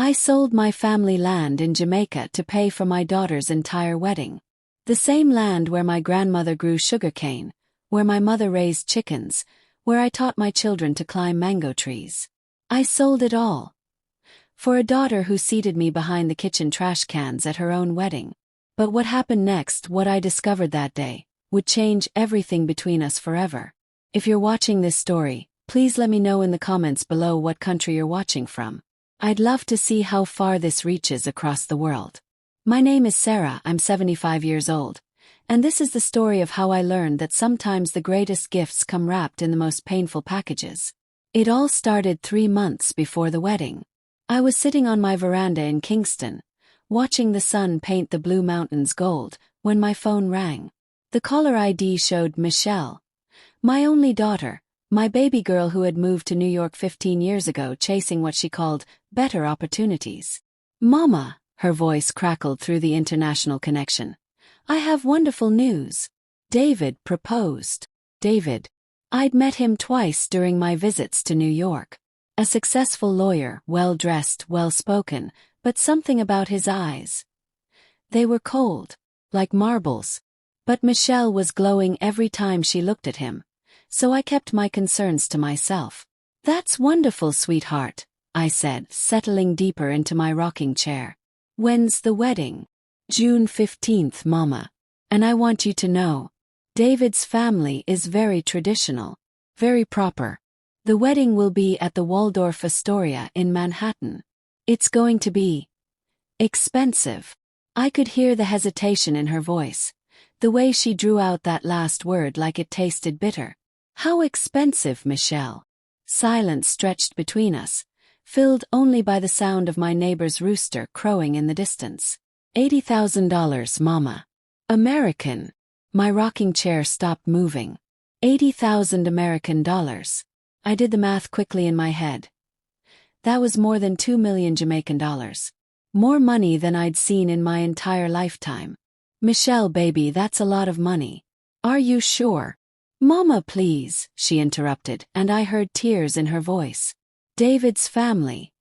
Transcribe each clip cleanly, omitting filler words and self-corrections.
I sold my family land in Jamaica to pay for my daughter's entire wedding. The same land where my grandmother grew sugarcane, where my mother raised chickens, where I taught my children to climb mango trees. I sold it all. For a daughter who seated me behind the kitchen trash cans at her own wedding. But what happened next, what I discovered that day, would change everything between us forever. If you're watching this story, please let me know in the comments below what country you're watching from. I'd love to see how far this reaches across the world. My name is Sarah, I'm 75 years old, and this is the story of how I learned that sometimes the greatest gifts come wrapped in the most painful packages. It all started 3 months before the wedding. I was sitting on my veranda in Kingston, watching the sun paint the blue mountains gold, when my phone rang. The caller ID showed Michelle, my only daughter, my baby girl who had moved to New York 15 years ago chasing what she called better opportunities. "Mama," her voice crackled through the international connection. "I have wonderful news. David proposed." David. I'd met him twice during my visits to New York. A successful lawyer, well-dressed, well-spoken, but something about his eyes. They were cold, like marbles. But Michelle was glowing every time she looked at him, so I kept my concerns to myself. "That's wonderful, sweetheart," I said, settling deeper into my rocking chair. "When's the wedding?" "June 15th, Mama. And I want you to know, David's family is very traditional, very proper. The wedding will be at the Waldorf Astoria in Manhattan. It's going to be expensive." I could hear the hesitation in her voice, the way she drew out that last word like it tasted bitter. "How expensive, Michelle?" Silence stretched between us, filled only by the sound of my neighbor's rooster crowing in the distance. $80,000, Mama. American. My rocking chair stopped moving. 80,000 American dollars. I did the math quickly in my head. That was more than 2 million Jamaican dollars. More money than I'd seen in my entire lifetime. "Michelle, baby, that's a lot of money. Are you sure?" "Mama, please," she interrupted, and I heard tears in her voice. "David's family.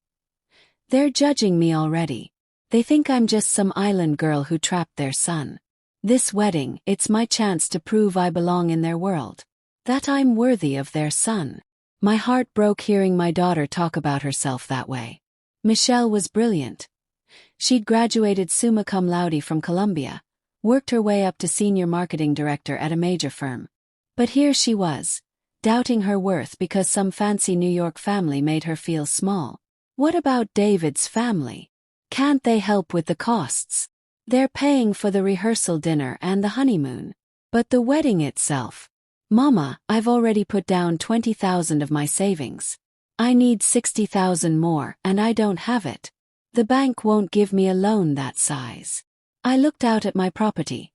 They're judging me already. They think I'm just some island girl who trapped their son. This wedding, it's my chance to prove I belong in their world. That I'm worthy of their son." My heart broke hearing my daughter talk about herself that way. Michelle was brilliant. She'd graduated summa cum laude from Columbia, worked her way up to senior marketing director at a major firm. But here she was, doubting her worth because some fancy New York family made her feel small. What about David's family? Can't they help with the costs? They're paying for the rehearsal dinner and the honeymoon. But the wedding itself? "Mama, I've already put down 20,000 of my savings. I need 60,000 more, and I don't have it. The bank won't give me a loan that size." I looked out at my property.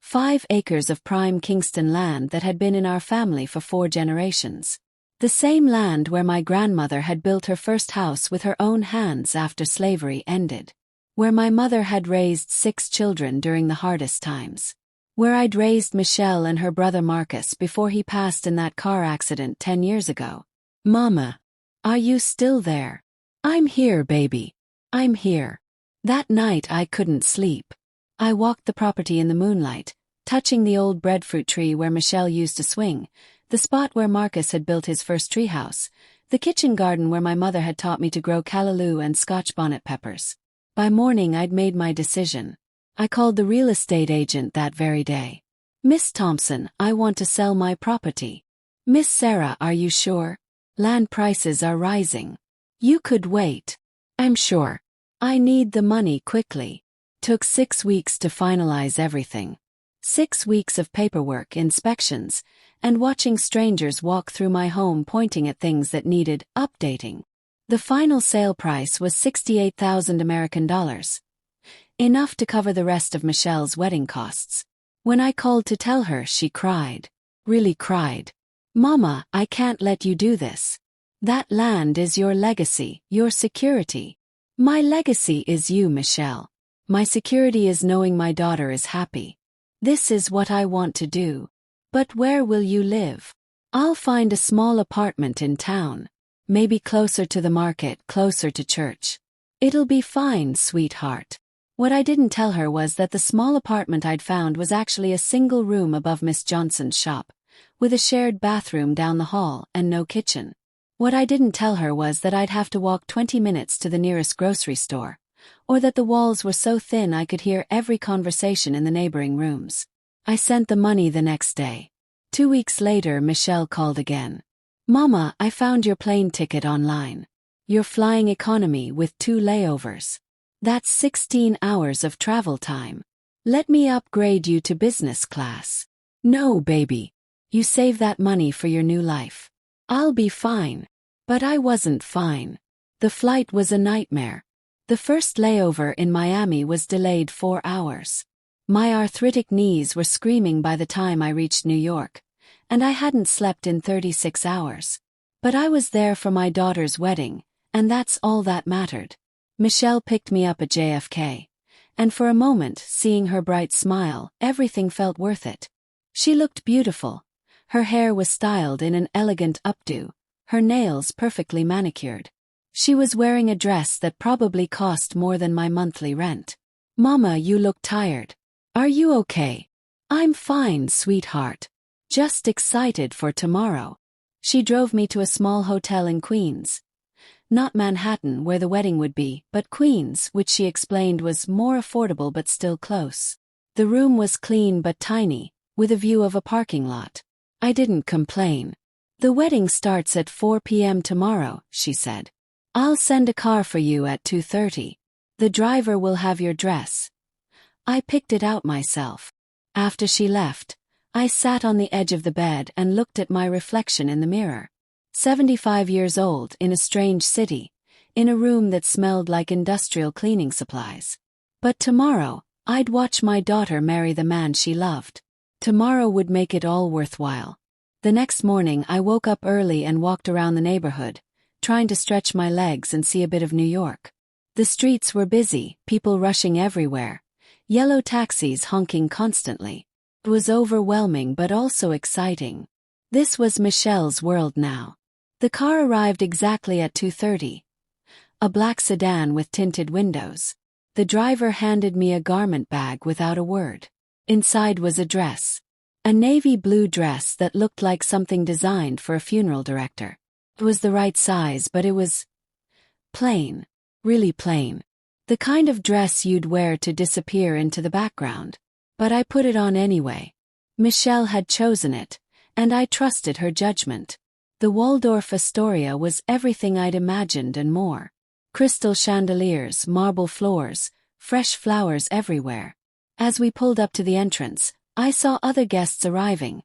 5 acres of prime Kingston land that had been in our family for 4 generations. The same land where my grandmother had built her first house with her own hands after slavery ended. Where my mother had raised 6 children during the hardest times. Where I'd raised Michelle and her brother Marcus before he passed in that car accident 10 years ago. "Mama, are you still there?" "I'm here, baby. I'm here." That night I couldn't sleep. I walked the property in the moonlight, touching the old breadfruit tree where Michelle used to swing, the spot where Marcus had built his first treehouse, the kitchen garden where my mother had taught me to grow callaloo and Scotch bonnet peppers. By morning I'd made my decision. I called the real estate agent that very day. "Miss Thompson, I want to sell my property." "Miss Sarah, are you sure? Land prices are rising." "You could wait." "I'm sure. I need the money quickly." Took 6 weeks to finalize everything. 6 weeks of paperwork, inspections, and watching strangers walk through my home pointing at things that needed updating. The final sale price was 68,000 American dollars. Enough to cover the rest of Michelle's wedding costs. When I called to tell her, she cried. Really cried. "Mama, I can't let you do this. That land is your legacy, your security." "My legacy is you, Michelle. My security is knowing my daughter is happy. This is what I want to do." "But where will you live?" "I'll find a small apartment in town. Maybe closer to the market, closer to church." "It'll be fine, sweetheart." What I didn't tell her was that the small apartment I'd found was actually a single room above Miss Johnson's shop, with a shared bathroom down the hall and no kitchen. What I didn't tell her was that I'd have to walk 20 minutes to the nearest grocery store, or that the walls were so thin I could hear every conversation in the neighboring rooms. I sent the money the next day. 2 weeks later, Michelle called again. "Mama, I found your plane ticket online. You're flying economy with 2 layovers. That's 16 hours of travel time. Let me upgrade you to business class." "No, baby. You save that money for your new life. I'll be fine." But I wasn't fine. The flight was a nightmare. The first layover in Miami was delayed 4 hours. My arthritic knees were screaming by the time I reached New York, and I hadn't slept in 36 hours. But I was there for my daughter's wedding, and that's all that mattered. Michelle picked me up at JFK, and for a moment, seeing her bright smile, everything felt worth it. She looked beautiful. Her hair was styled in an elegant updo, her nails perfectly manicured. She was wearing a dress that probably cost more than my monthly rent. "Mama, you look tired. Are you okay?" "I'm fine, sweetheart. Just excited for tomorrow." She drove me to a small hotel in Queens. Not Manhattan, where the wedding would be, but Queens, which she explained was more affordable but still close. The room was clean but tiny, with a view of a parking lot. I didn't complain. "The wedding starts at 4 p.m. tomorrow," she said. "I'll send a car for you at 2:30. The driver will have your dress." I picked it out myself. After she left, I sat on the edge of the bed and looked at my reflection in the mirror. 75 years old in a strange city, in a room that smelled like industrial cleaning supplies. But tomorrow, I'd watch my daughter marry the man she loved. Tomorrow would make it all worthwhile. The next morning I woke up early and walked around the neighborhood, trying to stretch my legs and see a bit of New York. The streets were busy, people rushing everywhere, yellow taxis honking constantly. It was overwhelming but also exciting. This was Michelle's world now. The car arrived exactly at 2:30. A black sedan with tinted windows. The driver handed me a garment bag without a word. Inside was a dress. A navy blue dress that looked like something designed for a funeral director. It was the right size, but it was plain. Really plain. The kind of dress you'd wear to disappear into the background. But I put it on anyway. Michelle had chosen it, and I trusted her judgment. The Waldorf Astoria was everything I'd imagined and more. Crystal chandeliers, marble floors, fresh flowers everywhere. As we pulled up to the entrance, I saw other guests arriving.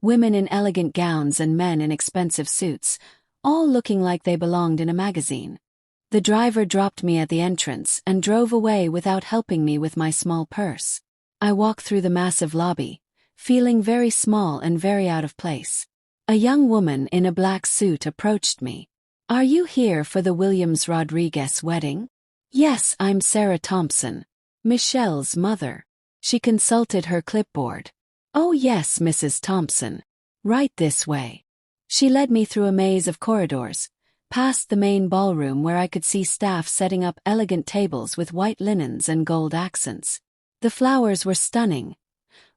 Women in elegant gowns and men in expensive suits, all looking like they belonged in a magazine. The driver dropped me at the entrance and drove away without helping me with my small purse. I walked through the massive lobby, feeling very small and very out of place. A young woman in a black suit approached me. "Are you here for the Williams-Rodriguez wedding?" "Yes, I'm Sarah Thompson, Michelle's mother." She consulted her clipboard. "Oh yes, Mrs. Thompson. Right this way." She led me through a maze of corridors, past the main ballroom where I could see staff setting up elegant tables with white linens and gold accents. The flowers were stunning.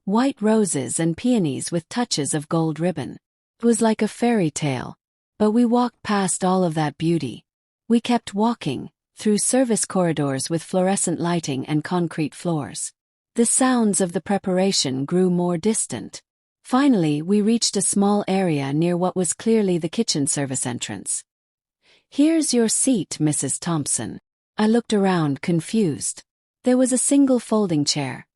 White roses and peonies with touches of gold ribbon. It was like a fairy tale. But we walked past all of that beauty. We kept walking, through service corridors with fluorescent lighting and concrete floors. The sounds of the preparation grew more distant. Finally, we reached a small area near what was clearly the kitchen service entrance. "Here's your seat, Mrs. Thompson." I looked around, confused. There was a single folding chair.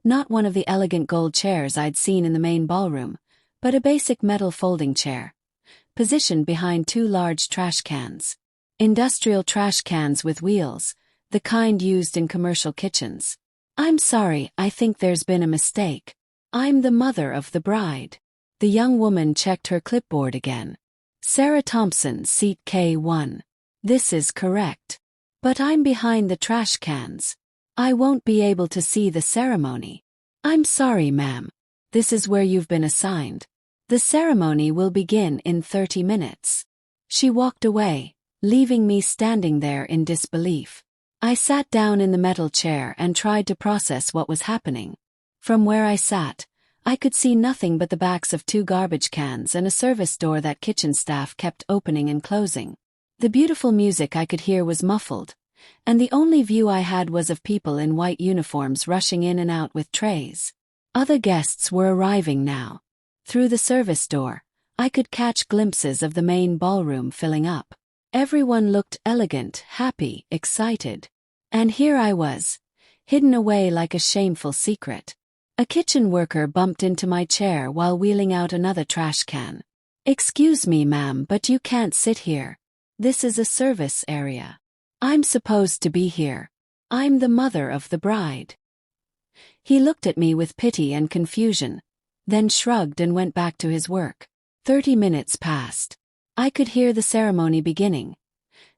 Not one of the elegant gold chairs I'd seen in the main ballroom, but a basic metal folding chair, positioned behind 2 large trash cans. Industrial trash cans with wheels, the kind used in commercial kitchens. "I'm sorry, I think there's been a mistake. I'm the mother of the bride." The young woman checked her clipboard again. "Sarah Thompson, seat K1. This is correct. But I'm behind the trash cans. I won't be able to see the ceremony." "I'm sorry, ma'am. This is where you've been assigned. The ceremony will begin in 30 minutes. She walked away, leaving me standing there in disbelief. I sat down in the metal chair and tried to process what was happening. From where I sat, I could see nothing but the backs of 2 garbage cans and a service door that kitchen staff kept opening and closing. The beautiful music I could hear was muffled, and the only view I had was of people in white uniforms rushing in and out with trays. Other guests were arriving now. Through the service door, I could catch glimpses of the main ballroom filling up. Everyone looked elegant, happy, excited. And here I was, hidden away like a shameful secret. A kitchen worker bumped into my chair while wheeling out another trash can. "Excuse me, ma'am, but you can't sit here. This is a service area. I'm supposed to be here. I'm the mother of the bride." He looked at me with pity and confusion, then shrugged and went back to his work. 30 minutes passed. I could hear the ceremony beginning.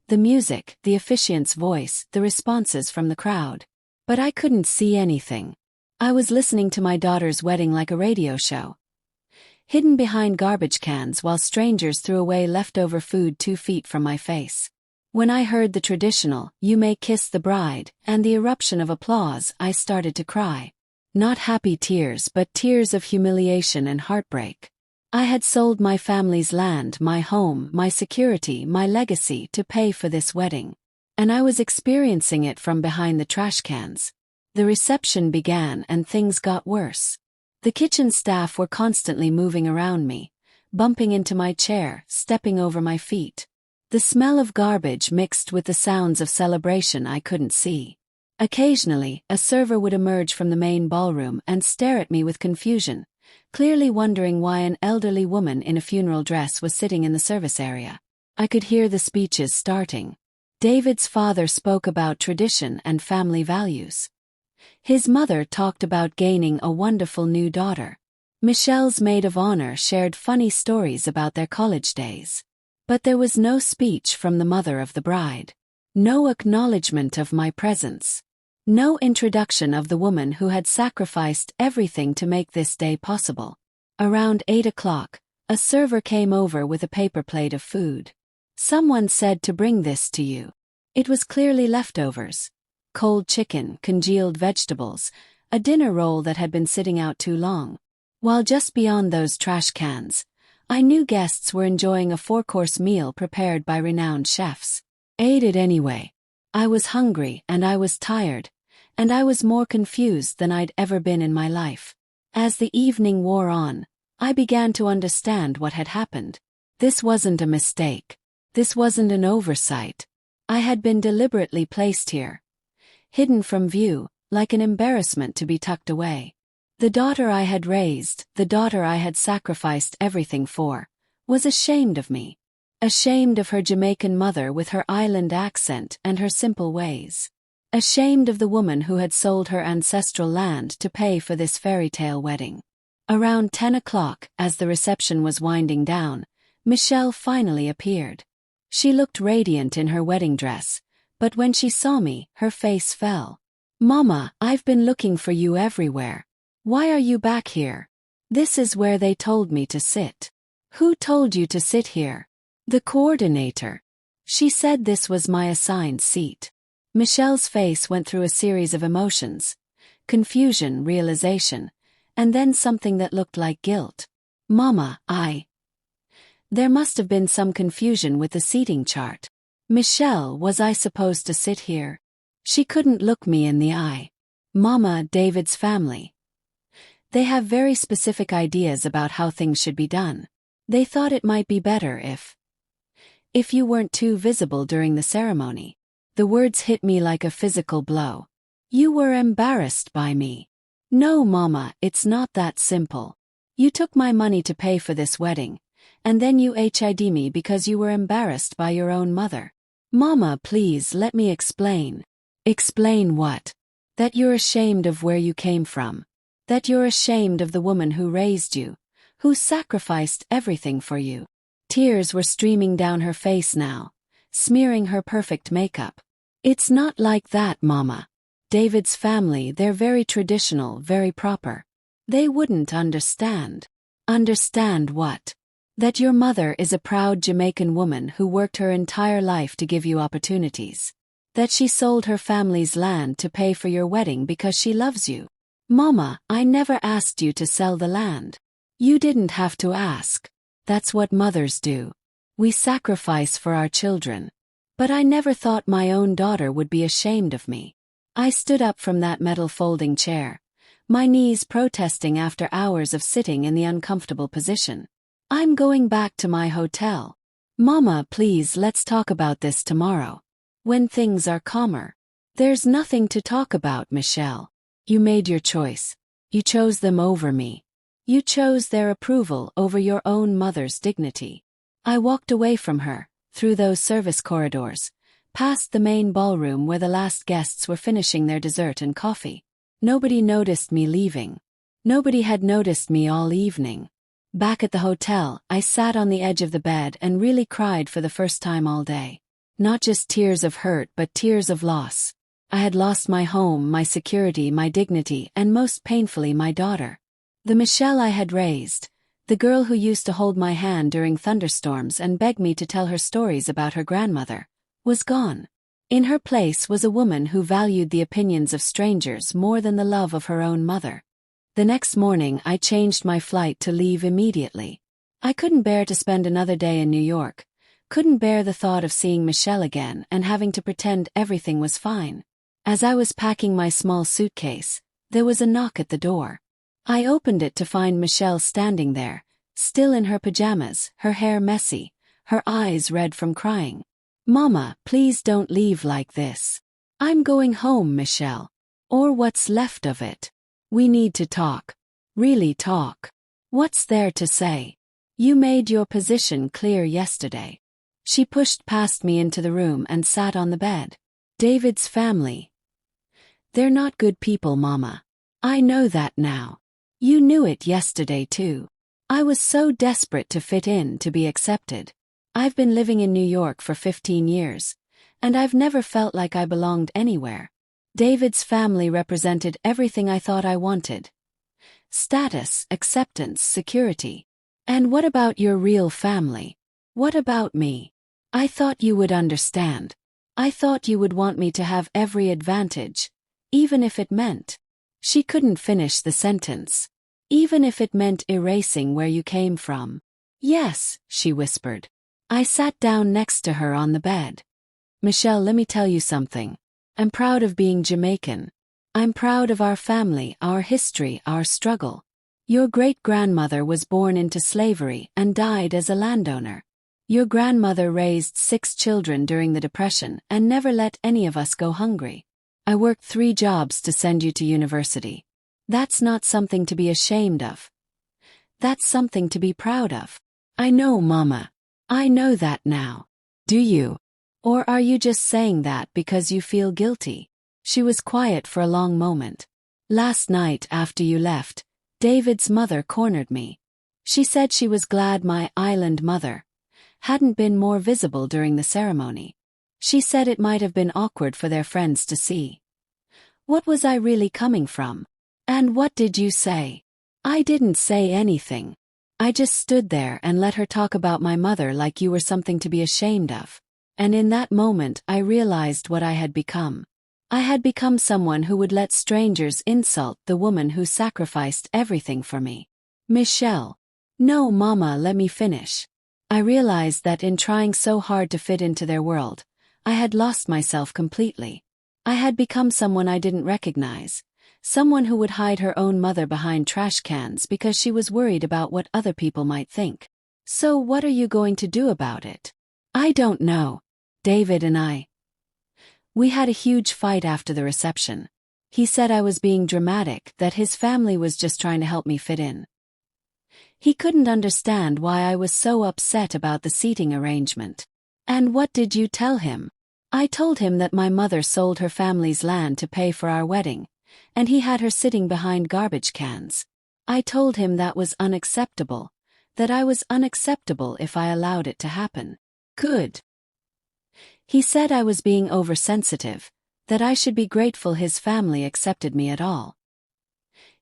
The music, the officiant's voice, the responses from the crowd. But I couldn't see anything. I was listening to my daughter's wedding like a radio show, hidden behind garbage cans while strangers threw away leftover food 2 feet from my face. When I heard the traditional, "You may kiss the bride," and the eruption of applause, I started to cry. Not happy tears, but tears of humiliation and heartbreak. I had sold my family's land, my home, my security, my legacy to pay for this wedding. And I was experiencing it from behind the trash cans. The reception began and things got worse. The kitchen staff were constantly moving around me, bumping into my chair, stepping over my feet. The smell of garbage mixed with the sounds of celebration I couldn't see. Occasionally, a server would emerge from the main ballroom and stare at me with confusion, clearly wondering why an elderly woman in a funeral dress was sitting in the service area. I could hear the speeches starting. David's father spoke about tradition and family values. His mother talked about gaining a wonderful new daughter. Michelle's maid of honor shared funny stories about their college days. But there was no speech from the mother of the bride. No acknowledgement of my presence. No introduction of the woman who had sacrificed everything to make this day possible. Around 8 o'clock, a server came over with a paper plate of food. "Someone said to bring this to you." It was clearly leftovers. Cold chicken, congealed vegetables, a dinner roll that had been sitting out too long. While just beyond those trash cans, I knew guests were enjoying a 4-course meal prepared by renowned chefs. Ate it anyway. I was hungry and I was tired, and I was more confused than I'd ever been in my life. As the evening wore on, I began to understand what had happened. This wasn't a mistake. This wasn't an oversight. I had been deliberately placed here, hidden from view, like an embarrassment to be tucked away. The daughter I had raised, the daughter I had sacrificed everything for, was ashamed of me. Ashamed of her Jamaican mother with her island accent and her simple ways. Ashamed of the woman who had sold her ancestral land to pay for this fairy tale wedding. Around 10 o'clock, as the reception was winding down, Michelle finally appeared. She looked radiant in her wedding dress, but when she saw me, her face fell. "Mama, I've been looking for you everywhere. Why are you back here?" "This is where they told me to sit." "Who told you to sit here?" "The coordinator." She said this was my assigned seat. Michelle's face went through a series of emotions: confusion, realization, and then something that looked like guilt. "Mama, There must have been some confusion with the seating chart. Michelle, was I supposed to sit here?" She couldn't look me in the eye. "Mama, David's family. They have very specific ideas about how things should be done. They thought it might be better if you weren't too visible during the ceremony." The words hit me like a physical blow. "You were embarrassed by me." "No, Mama, it's not that simple. You took my money to pay for this wedding, and then you hid me because you were embarrassed by your own mother." "Mama, please let me explain." "Explain what?" "That you're ashamed of where you came from. That you're ashamed of the woman who raised you, who sacrificed everything for you." Tears were streaming down her face now, smearing her perfect makeup. "It's not like that, Mama. David's family, they're very traditional, very proper. They wouldn't understand." "Understand what?" That your mother is a proud Jamaican woman who worked her entire life to give you opportunities. That she sold her family's land to pay for your wedding because she loves you. Mama, I never asked you to sell the land. You didn't have to ask. That's what mothers do. We sacrifice for our children. But I never thought my own daughter would be ashamed of me. I stood up from that metal folding chair, my knees protesting after hours of sitting in the uncomfortable position. I'm going back to my hotel. Mama, please, let's talk about this tomorrow. When things are calmer. There's nothing to talk about, Michelle. You made your choice. You chose them over me. You chose their approval over your own mother's dignity. I walked away from her, through those service corridors, past the main ballroom where the last guests were finishing their dessert and coffee. Nobody noticed me leaving. Nobody had noticed me all evening. Back at the hotel, I sat on the edge of the bed and really cried for the first time all day. Not just tears of hurt but tears of loss. I had lost my home, my security, my dignity, and most painfully my daughter. The Michelle I had raised, the girl who used to hold my hand during thunderstorms and beg me to tell her stories about her grandmother, was gone. In her place was a woman who valued the opinions of strangers more than the love of her own mother. The next morning I changed my flight to leave immediately. I couldn't bear to spend another day in New York, couldn't bear the thought of seeing Michelle again and having to pretend everything was fine. As I was packing my small suitcase, there was a knock at the door. I opened it to find Michelle standing there, still in her pajamas, her hair messy, her eyes red from crying. Mama, please don't leave like this. I'm going home, Michelle. Or what's left of it. We need to talk. Really talk. What's there to say? You made your position clear yesterday. She pushed past me into the room and sat on the bed. David's family. They're not good people, Mama. I know that now. You knew it yesterday too. I was so desperate to fit in, to be accepted. I've been living in New York for 15 years, and I've never felt like I belonged anywhere. David's family represented everything I thought I wanted. Status, acceptance, security. And what about your real family? What about me? I thought you would understand. I thought you would want me to have every advantage, even if it meant. She couldn't finish the sentence. Even if it meant erasing where you came from. Yes, she whispered. I sat down next to her on the bed. Michelle, let me tell you something. I'm proud of being Jamaican. I'm proud of our family, our history, our struggle. Your great-grandmother was born into slavery and died as a landowner. Your grandmother raised 6 children during the Depression and never let any of us go hungry. I worked 3 jobs to send you to university. That's not something to be ashamed of. That's something to be proud of. I know, Mama. I know that now. Do you? Or are you just saying that because you feel guilty? She was quiet for a long moment. Last night after you left, David's mother cornered me. She said she was glad my island mother hadn't been more visible during the ceremony. She said it might have been awkward for their friends to see. What was I really coming from? And what did you say? I didn't say anything. I just stood there and let her talk about my mother like you were something to be ashamed of. And in that moment I realized what I had become. I had become someone who would let strangers insult the woman who sacrificed everything for me. Michelle. No, Mama, let me finish. I realized that in trying so hard to fit into their world, I had lost myself completely. I had become someone I didn't recognize. Someone who would hide her own mother behind trash cans because she was worried about what other people might think. So what are you going to do about it? I don't know. David and we had a huge fight after the reception. He said I was being dramatic, that his family was just trying to help me fit in. He couldn't understand why I was so upset about the seating arrangement. And what did you tell him? I told him that my mother sold her family's land to pay for our wedding, and he had her sitting behind garbage cans. I told him that was unacceptable, that I was unacceptable if I allowed it to happen. Good. He said I was being oversensitive, that I should be grateful his family accepted me at all.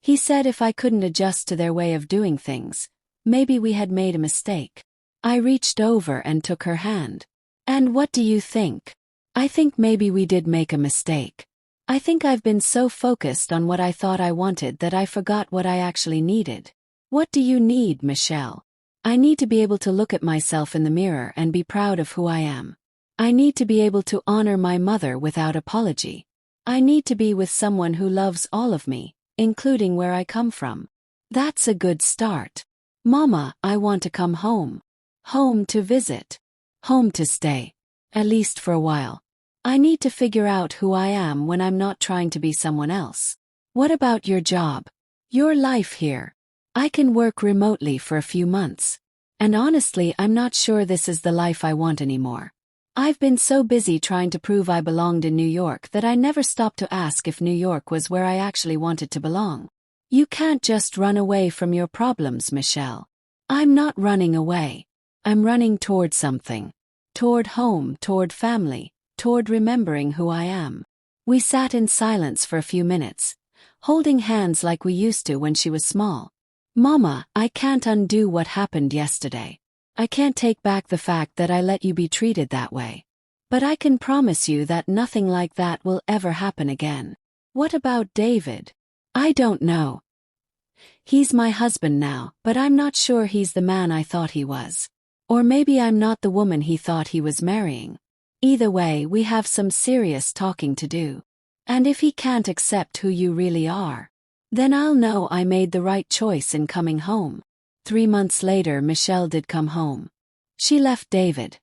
He said if I couldn't adjust to their way of doing things, Maybe we had made a mistake. I reached over and took her hand. And what do you think? I think maybe we did make a mistake. I think I've been so focused on what I thought I wanted that I forgot what I actually needed. What do you need, Michelle? I need to be able to look at myself in the mirror and be proud of who I am. I need to be able to honor my mother without apology. I need to be with someone who loves all of me, including where I come from. That's a good start. Mama, I want to come home. Home to visit. Home to stay. At least for a while. I need to figure out who I am when I'm not trying to be someone else. What about your job? Your life here? I can work remotely for a few months. And honestly, I'm not sure this is the life I want anymore. I've been so busy trying to prove I belonged in New York that I never stopped to ask if New York was where I actually wanted to belong. You can't just run away from your problems, Michelle. I'm not running away. I'm running toward something. Toward home, toward family, toward remembering who I am. We sat in silence for a few minutes, holding hands like we used to when she was small. Mama, I can't undo what happened yesterday. I can't take back the fact that I let you be treated that way. But I can promise you that nothing like that will ever happen again. What about David? I don't know. He's my husband now, but I'm not sure he's the man I thought he was. Or maybe I'm not the woman he thought he was marrying. Either way, we have some serious talking to do. And if he can't accept who you really are, then I'll know I made the right choice in coming home. 3 months later, Michelle did come home. She left David.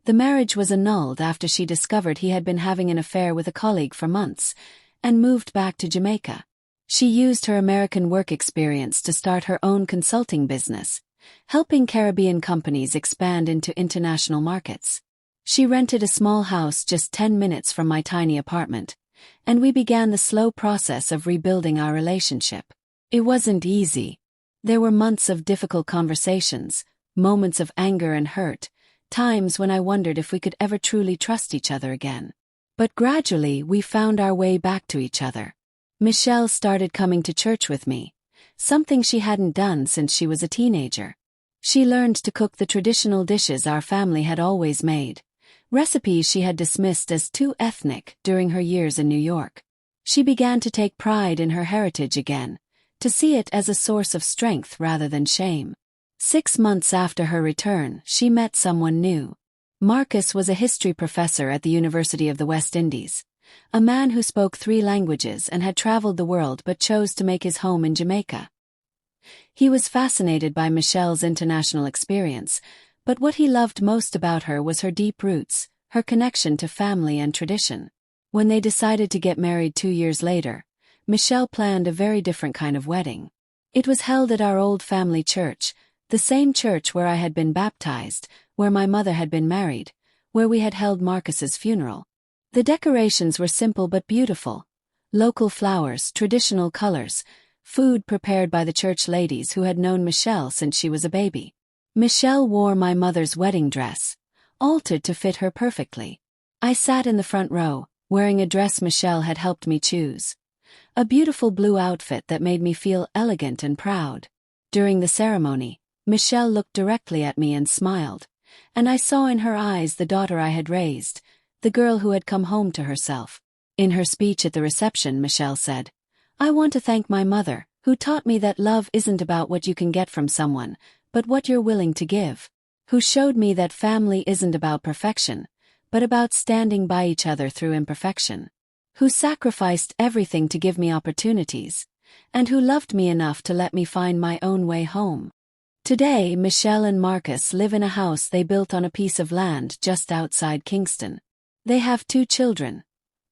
The marriage was annulled after she discovered he had been having an affair with a colleague for months, and moved back to Jamaica. She used her American work experience to start her own consulting business, helping Caribbean companies expand into international markets. She rented a small house just 10 minutes from my tiny apartment, and we began the slow process of rebuilding our relationship. It wasn't easy. There were months of difficult conversations, moments of anger and hurt, times when I wondered if we could ever truly trust each other again. But gradually we found our way back to each other. Michelle started coming to church with me, something she hadn't done since she was a teenager. She learned to cook the traditional dishes our family had always made, recipes she had dismissed as too ethnic during her years in New York. She began to take pride in her heritage again, to see it as a source of strength rather than shame. 6 months after her return, she met someone new. Marcus was a history professor at the University of the West Indies, a man who spoke 3 languages and had traveled the world but chose to make his home in Jamaica. He was fascinated by Michelle's international experience, but what he loved most about her was her deep roots, her connection to family and tradition. When they decided to get married 2 years later, Michelle planned a very different kind of wedding. It was held at our old family church, the same church where I had been baptized, where my mother had been married, where we had held Marcus's funeral. The decorations were simple but beautiful. Local flowers, traditional colors, food prepared by the church ladies who had known Michelle since she was a baby. Michelle wore my mother's wedding dress, altered to fit her perfectly. I sat in the front row, wearing a dress Michelle had helped me choose. A beautiful blue outfit that made me feel elegant and proud. During the ceremony, Michelle looked directly at me and smiled, and I saw in her eyes the daughter I had raised, the girl who had come home to herself. In her speech at the reception, Michelle said, "I want to thank my mother, who taught me that love isn't about what you can get from someone, but what you're willing to give. Who showed me that family isn't about perfection, but about standing by each other through imperfection. Who sacrificed everything to give me opportunities, and who loved me enough to let me find my own way home." Today, Michelle and Marcus live in a house they built on a piece of land just outside Kingston. They have 2 children,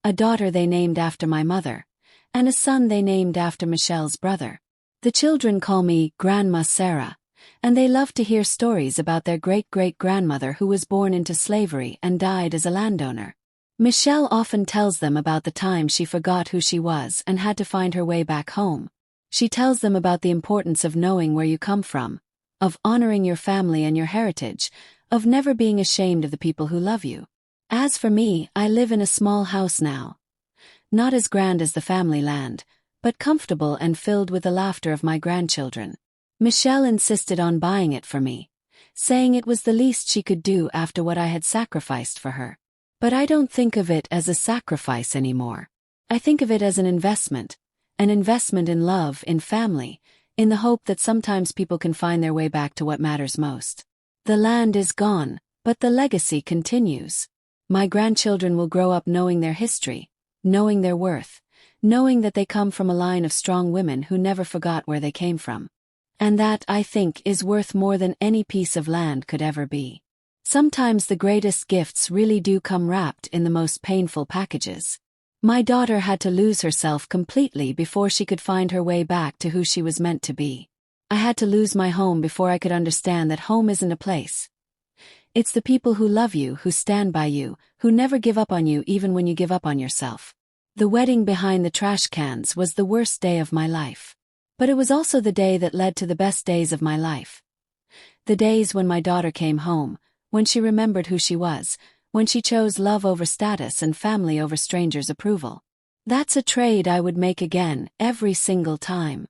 a daughter they named after my mother, and a son they named after Michelle's brother. The children call me Grandma Sarah, and they love to hear stories about their great-great-grandmother who was born into slavery and died as a landowner. Michelle often tells them about the time she forgot who she was and had to find her way back home. She tells them about the importance of knowing where you come from, of honoring your family and your heritage, of never being ashamed of the people who love you. As for me, I live in a small house now. Not as grand as the family land, but comfortable and filled with the laughter of my grandchildren. Michelle insisted on buying it for me, saying it was the least she could do after what I had sacrificed for her. But I don't think of it as a sacrifice anymore. I think of it as an investment in love, in family, in the hope that sometimes people can find their way back to what matters most. The land is gone, but the legacy continues. My grandchildren will grow up knowing their history, knowing their worth, knowing that they come from a line of strong women who never forgot where they came from. And that, I think, is worth more than any piece of land could ever be. Sometimes the greatest gifts really do come wrapped in the most painful packages. My daughter had to lose herself completely before she could find her way back to who she was meant to be. I had to lose my home before I could understand that home isn't a place. It's the people who love you, who stand by you, who never give up on you even when you give up on yourself. The wedding behind the trash cans was the worst day of my life. But it was also the day that led to the best days of my life. The days when my daughter came home, when she remembered who she was, when she chose love over status and family over strangers' approval. That's a trade I would make again, every single time.